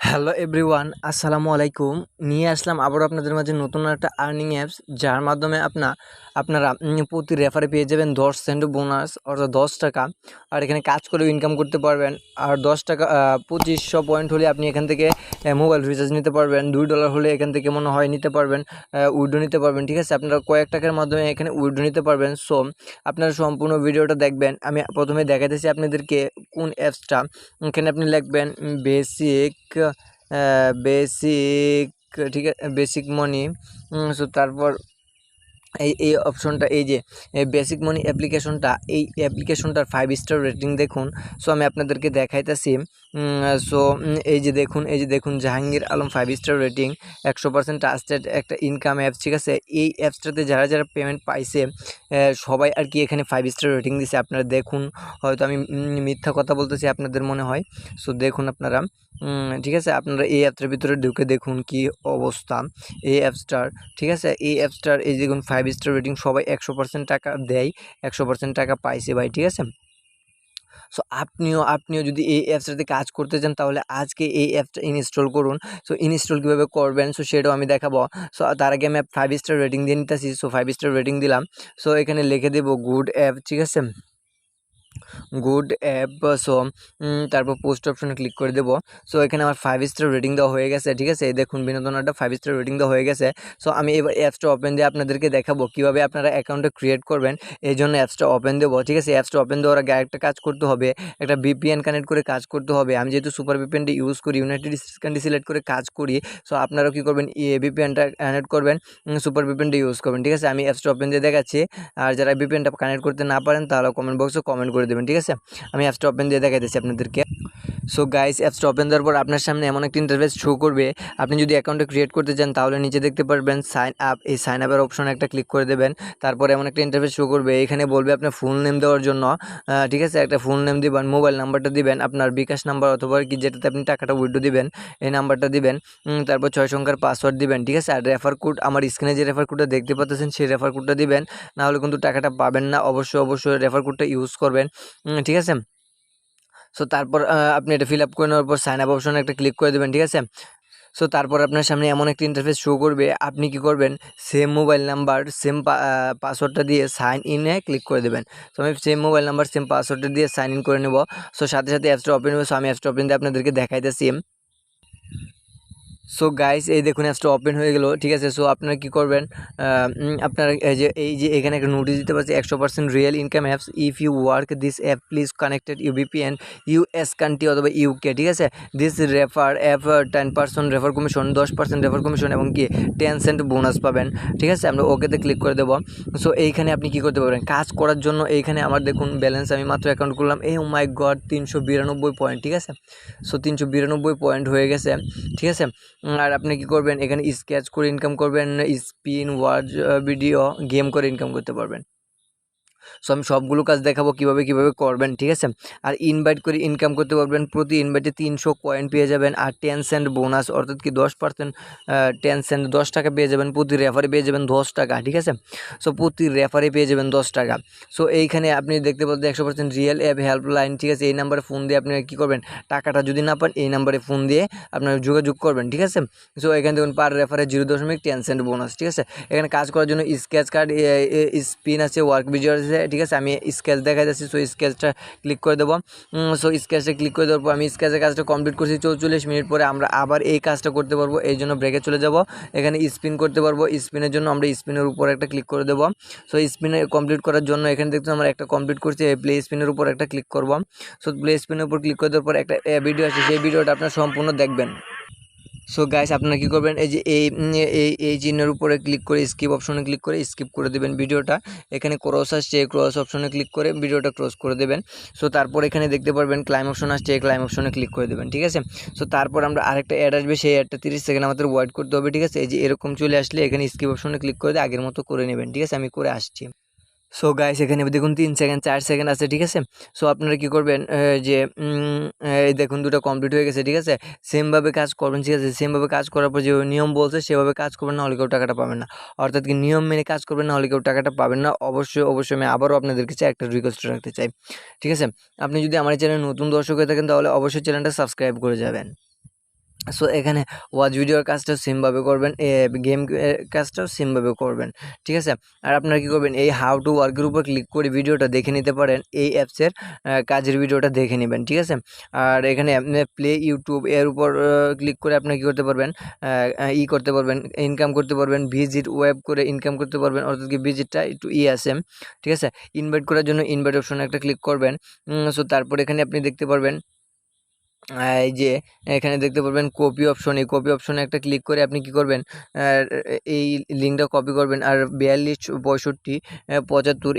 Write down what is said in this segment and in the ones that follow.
Hello everyone, আসসালামু আলাইকুম। নিয়ে আসলাম আবারও আপনাদের মাঝে নতুন একটা আর্নিং অ্যাপস, যার মাধ্যমে আপনারা প্রতি রেফারে পেয়ে যাবেন 10 সেন্ট বোনাস, অর্থাৎ 10 টাকা। আর এখানে কাজ করে ইনকাম করতে পারবেন। আর 10 টাকা 2500 পয়েন্ট হলে আপনি এখান থেকে মোবাইল রিচার্জ নিতে পারবেন। $2 হলে এখান থেকে মনে হয় নিতে পারবেন, উইড্রো নিতে পারবেন। ঠিক আছে, আপনারা কয়েক টাকার মাধ্যমে এখানে উইড্রো নিতে পারবেন। সো আপনারা সম্পূর্ণ ভিডিওটা দেখবেন। আমি প্রথমে দেখাইতেছি আপনাদেরকে কোন অ্যাপসটা। এখানে আপনি লিখবেন বেসিক বেসিক, ঠিক আছে, বেসিক মানি। সো তারপর এই অপশনটা, এই যে বেসিক মানি অ্যাপ্লিকেশনটা, এই অ্যাপ্লিকেশনটার 5 স্টার রেটিং দেখুন। সো আমি আপনাদেরকে দেখাইতেছি। সো এই যে দেখুন Jahangir Alam 5 star rating, 100% trusted একটা ইনকাম অ্যাপস। ঠিক আছে, এই অ্যাপসটাতে যারা যারা পেমেন্ট পাইছে সবাই আর কি এখানে 5 স্টার রেটিং দিছে। আপনারা দেখুন, হয়তো আমি মিথ্যা কথা বলতেছি আপনাদের মনে হয়। সো দেখুন আপনারা, ঠিক আছে, আপনারা এই অ্যাপটার ভিতরে ঢুকে দেখুন কি অবস্থা এই অ্যাপসটার। ঠিক আছে, এই অ্যাপসটার এই দেখুন 5 স্টার রেটিং, সবাই 100% টাকা দেয়, 100% টাকা পাইছে ভাই। ঠিক আছে, সো আপনিও যদি এই অ্যাপসটাতে কাজ করতে চান তাহলে আজকে এই অ্যাপসটা ইনস্টল করুন। সো ইনস্টল কীভাবে করবেন সো সেটাও আমি দেখাবো। সো তার আগে আমি 5 স্টার রেটিং দিয়ে নিতেছি। সো 5 স্টার রেটিং দিলাম। সো এখানে লিখে দেবো গুড অ্যাপ। ঠিক আছে, গুড অ্যাপ। সো তারপর পোস্ট অপশনে ক্লিক করে দেবো। সো এখানে আমার 5 স্টার রেটিং দেওয়া হয়ে গেছে। ঠিক আছে, এই দেখুন বিনোদন আড্ডা 5 স্টার রেটিং দেওয়া হয়ে গেছে। সো আমি এবার অ্যাপসটা ওপেন দিয়ে আপনাদেরকে দেখাবো কীভাবে আপনারা অ্যাকাউন্টটা ক্রিয়েট করবেন। এই জন্য অ্যাপসটা ওপেন দেবো। ঠিক আছে, অ্যাপসটা ওপেন দেওয়ার আগে আরেকটা কাজ করতে হবে, একটা ভিপিএন কানেক্ট করে কাজ করতে হবে। আমি যেহেতু সুপার ভিপিএনটা ইউজ করি, ইউনাইটেড কান্ট্রি সিলেক্ট করে কাজ করি। সো আপনারাও কী করবেন, ভিপিএনটা কানেক্ট করবেন, সুপার ভিপিএনটা ইউজ করবেন। ঠিক আছে, আমি অ্যাপসটা ওপেন দিয়ে দেখাচ্ছি। আর যারা ভিপিএনটা কানেক্ট করতে না পারেন তাহলে কমেন্ট বক্সে কমেন্ট করে দেবেন। ঠিক আছে, আমি অ্যাপসটা ওপেন দিয়ে দেখাইতেছি আপনাদেরকে। সো গাইস, অ্যাপসটা ওপেন দেওয়ার পর আপনার সামনে এমন একটা ইন্টারফেস শো করবে। আপনি যদি অ্যাকাউন্টে ক্রিয়েট করতে চান তাহলে নিচে দেখতে পারবেন সাইন আপ, এই সাইন আপের অপশনে একটা ক্লিক করে দেবেন। তারপরে এমন একটা ইন্টারফেস শো করবে, এখানে বলবে আপনার ফুল নেম দেওয়ার জন্য। ঠিক আছে, একটা ফুল নেম দিবেন, মোবাইল নাম্বারটা দিবেন, আপনার বিকাশ নাম্বার অথবা কি যেটাতে আপনি টাকাটা উইথড্র দিবেন এই নাম্বারটা দিবেন। তারপর 6 সংখ্যার পাসওয়ার্ড দিবেন। ঠিক আছে, আর রেফার কোড, আমার স্ক্রিনে যে রেফার কোডটা দেখতে পাচ্ছেন সেই রেফার কোডটা দিবেন, নাহলে কিন্তু টাকাটা পাবেন না। অবশ্যই রেফার কোডটা ইউজ করবেন। ঠিক আছে, সো তারপর আপনি এটা ফিল আপ করে নেওয়ার পর সাইন আপ অপশনে একটা ক্লিক করে দেবেন। ঠিক আছে, সো তারপর আপনার সামনে এমন একটা ইন্টারফেস শো করবে। আপনি কি করবেন, সেম মোবাইল নাম্বার সেম পাসওয়ার্ডটা দিয়ে সাইন ইনে ক্লিক করে দেবেন। সো আমি সেম মোবাইল নাম্বার সেম পাসওয়ার্ডটা দিয়ে সাইন ইন করে নেব। সো সাথে সাথে অ্যাপসটা ওপেন হবে। সো আমি অ্যাপসটা ওপেন দিয়ে আপনাদেরকে দেখাইতেছি। সো গাইস, এই দেখুন অ্যাপসটা ওপেন হয়ে গেল। ঠিক আছে, সো আপনারা কী করবেন, আপনারা এই যে এখানে একটা নোটিশ দিতে পারছি, 100% real income apps, if you work this app please connected VPN US country অথবা ইউকে। ঠিক আছে, this refer app 10% refer commission, 10% refer commission এবং কি 10 সেন্ট বোনাস পাবেন। ঠিক আছে, আমরা ওকেতে ক্লিক করে দেবো। সো এইখানে আপনি কী করতে পারবেন কাজ করার জন্য। এইখানে আমার দেখুন ব্যালেন্স, আমি মাত্র অ্যাকাউন্ট করলাম, এই মাই গড 392 পয়েন্ট। ঠিক আছে, সো 392 পয়েন্ট হয়ে গেছে। ঠিক আছে, আর আপনি কি করবেন, এখানে স্কেচ করে ইনকাম করবেন, স্পিন, ওয়াচ ভিডিও, গেম করে ইনকাম করতে পারবেন। সো আমি সবগুলো কাজ দেখাবো কীভাবে করবেন। ঠিক আছে, আর ইনভাইট করে ইনকাম করতে পারবেন। প্রতি ইনভাইটে 300 কয়েন পেয়ে যাবেন, আর 10 সেন্ট বোনাস, অর্থাৎ কি 10%, 10 সেন্ট 10 টাকা পেয়ে যাবেন। প্রতি রেফারে পেয়ে যাবেন 10 টাকা। ঠিক আছে, সো প্রতি রেফারে পেয়ে যাবেন 10 টাকা। সো এইখানে আপনি দেখতে পাচ্ছেন 100% রিয়েল অ্যাপ হেল্পলাইন। ঠিক আছে, এই নাম্বারে ফোন দিয়ে আপনি কী করবেন, টাকাটা যদি না পান এই নাম্বারে ফোন দিয়ে আপনারা যোগাযোগ করবেন। ঠিক আছে, সো এখানে দেখুন পার রেফারে 0.10 সেন্ট বোনাস। ঠিক আছে, এখানে কাজ করার জন্য স্কেচ কার্ড, স্পিন আছে, ওয়ার্ক ভিডিও আছে। ঠিক আছে, আমি স্কেচ দেখা যাচ্ছি। সো স্কেচটা ক্লিক করে দেবো। সো স্কেচটা ক্লিক করে দেওয়ার পর আমি স্কেচের কাজটা কমপ্লিট করছি। 44 মিনিট পরে আমরা আবার এই কাজটা করতে পারবো, এই জন্য ব্রেকে চলে যাব। এখানে স্পিন করতে পারবো, স্পিনের জন্য আমরা স্পিনের উপর একটা ক্লিক করে দেবো। সো স্পিনে কমপ্লিট করার জন্য এখানে দেখতে আমরা একটা কমপ্লিট করছি, প্লে স্পিনের উপর একটা ক্লিক করবো। সো প্লে স্পিনের উপর ক্লিক করে দেওয়ার পর একটা ভিডিও আছে, সেই ভিডিওটা আপনারা সম্পূর্ণ দেখবেন। সো গাইস, আপনারা কী করবেন, এই যে এই চিহ্নের উপরে ক্লিক করে স্কিপ অপশনে ক্লিক করে স্কিপ করে দেবেন ভিডিওটা। এখানে ক্রস আসছে, এই ক্রস অপশনে ক্লিক করে ভিডিওটা ক্রস করে দেবেন। সো তারপর এখানে দেখতে পারবেন ক্লাইম অপশন আসছে, এই ক্লাইম অপশনে ক্লিক করে দেবেন। ঠিক আছে, সো তারপর আমরা আরেকটা অ্যাড আসবে, সেই অ্যাডটা 30 সেকেন্ড আমাদের ওয়েট করতে হবে। ঠিক আছে, এই যে এরকম চলে আসলে এখানে স্কিপ অপশনে ক্লিক করে দিয়ে আগের মতো করে নেবেন। ঠিক আছে, আমি করে আসছি। সো গাইস, এখানে দেখুন 3 সেকেন্ড 4 সেকেন্ড আছে। ঠিক আছে, সো আপনারা কী করবেন, যে এই দেখুন দুটো কমপ্লিট হয়ে গেছে। ঠিক আছে, সেমভাবে কাজ করবেন। ঠিক আছে, সেমভাবে কাজ করার পর যে নিয়ম বলছে সেভাবে কাজ করবেন, না হলে কেউ টাকাটা পাবেন না। অর্থাৎ কি নিয়ম মেনে কাজ করবেন, না হলে কেউ টাকাটা পাবেন না। অবশ্যই আমি আবারও আপনাদের কাছে একটা রিকোয়েস্ট রাখতে চাই। ঠিক আছে, আপনি যদি আমার চ্যানেলে নতুন দর্শক হয়ে থাকেন তাহলে অবশ্যই চ্যানেলটা সাবস্ক্রাইব করে যাবেন। সো এখানে ওয়াচ ভিডিওর কাজটাও সেমভাবে করবেন, গেম কাজটাও সেমভাবে করবেন, ঠিক আছে। আর আপনারা কী করবেন, এই হাউ টু ওয়ার্কের উপর ক্লিক করে ভিডিওটা দেখে নিতে পারেন, এই অ্যাপসের কাজের ভিডিওটা দেখে নেবেন, ঠিক আছে। আর এখানে প্লে ইউটিউব এর উপর ক্লিক করে আপনি কী করতে পারবেন, করতে পারবেন, ইনকাম করতে পারবেন, ভিজিট ওয়েব করে ইনকাম করতে পারবেন, অর্থাৎ কি ভিজিটটা একটু আছে, ঠিক আছে। ইনভাইট করার জন্য ইনভাইট অপশনে একটা ক্লিক করবেন। সো তারপর এখানে আপনি দেখতে পারবেন এই যে এখানে দেখতে পারবেন কপি অপশন, এই কপি অপশনে একটা ক্লিক করে আপনি কি করবেন, এই লিঙ্কটা কপি করবেন আর 42 65 75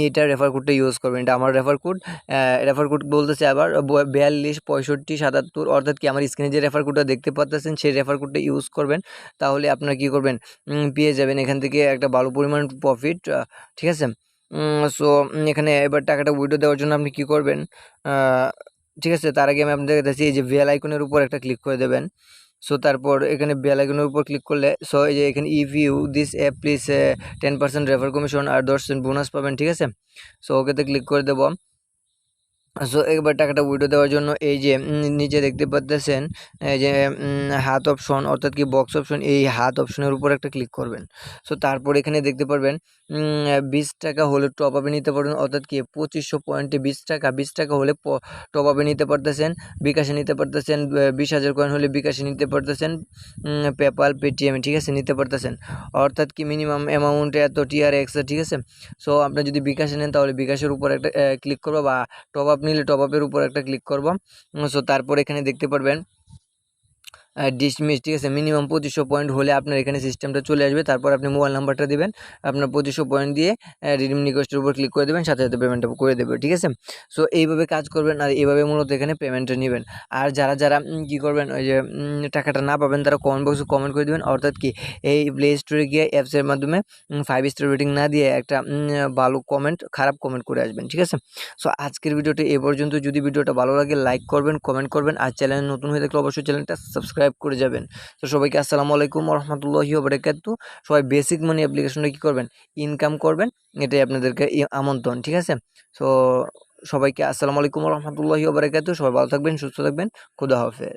এইটা রেফার কোডটা ইউজ করবেন। এটা আমার রেফার কোড বলতেছে আবার 42 65 77, অর্থাৎ কি আমার স্ক্রিনে যে রেফার কোডটা দেখতে পাচ্ছেন সেই রেফার কোডটা ইউজ করবেন, তাহলে আপনারা কি করবেন, পেয়ে যাবেন এখান থেকে একটা ভালো পরিমাণ প্রফিট, ঠিক আছে। সো এখানে এবার টাকাটা উইথড্র দেওয়ার জন্য আপনি কি করবেন, ঠিক আছে। তার আগে আমি আপনাদের কাছে এই যে বেল আইকনের উপর একটা ক্লিক করে দেবেন। সো তারপর এখানে বেল আইকনের উপর ক্লিক করলে সো এই যে এখানে if you this app please 10% refer commission আর 10% বোনাস পাবেন, ঠিক আছে। সো ওকেতে ক্লিক করে দেবো। সো একবার টাকাটা উইথড্র দেওয়ার জন্য এই যে নিচে দেখতে পাচ্ছেন এই যে হাত অপশন, অর্থাৎ কি বক্স অপশন, এই হাত অপশনের উপর একটা ক্লিক করবেন। সো তারপর এখানে দেখতে পারবেন 20 টাকা হলে টপ আপে নিতে পারবেন, অর্থাৎ কি 2500 পয়েন্টে 20 টাকা হলে টপ আপে নিতে পারতেছেন, বিকাশে নিতে পারতেছেন, 20,000 কয়েন হলে বিকাশে নিতে পারতেছেন, পেপাল পেটিএম, ঠিক আছে, নিতে পারতেছেন। অর্থাৎ কি মিনিমাম অ্যামাউন্টে এত TRX, ঠিক আছে। সো আপনি যদি বিকাশে নেন তাহলে বিকাশের উপর একটা ক্লিক করবো, বা টপ আপ নিলে টপ আপের উপর একটা ক্লিক করব। সো তারপর এখানে দেখতে পারবেন ডিসমিস, ঠিক আছে। মিনিমাম 2500 পয়েন্ট হলে আপনার এখানে সিস্টেমটা চলে আসবে। তারপর আপনি মোবাইল নাম্বারটা দিবেন, আপনার 2500 পয়েন্ট দিয়ে রিডিম রিকোয়েস্টের উপর ক্লিক করে দেবেন, সাথে সাথে পেমেন্টটা করে দেবে, ঠিক আছে। সো এইভাবে কাজ করবেন আর এইভাবে মূলত এখানে পেমেন্টটা নেবেন। আর যারা যারা কী করবেন, ওই যে টাকাটা না পাবেন তারা কমেন্ট বক্সে কমেন্ট করে দেবেন, অর্থাৎ কি এই প্লে স্টোরে গিয়ে অ্যাপসের মাধ্যমে 5 স্টার রেটিং না দিয়ে একটা ভালো কমেন্ট, খারাপ কমেন্ট করে আসবেন, ঠিক আছে। সো আজকের ভিডিওটা এ পর্যন্ত। যদি ভিডিওটা ভালো লাগে লাইক করবেন, কমেন্ট করবেন, আর চ্যানেল নতুন হয়ে থাকলে অবশ্যই চ্যানেলটা সাবস্ক্রাইব করে যাবেন। তো সবাইকে আসসালামু আলাইকুম ওয়া রাহমাতুল্লাহি ওয়া বারাকাতুহু। সবাই বেসিক মানি অ্যাপ্লিকেশনটা কী করবেন, ইনকাম করবেন, এটাই আপনাদেরকে আমন্ত্রণ, ঠিক আছে। সো সবাইকে আসসালামু আলাইকুম ওয়া রাহমাতুল্লাহি ওয়া বারাকাতুহু। সবাই ভালো থাকবেন, সুস্থ থাকবেন, খুদা হাফেজ।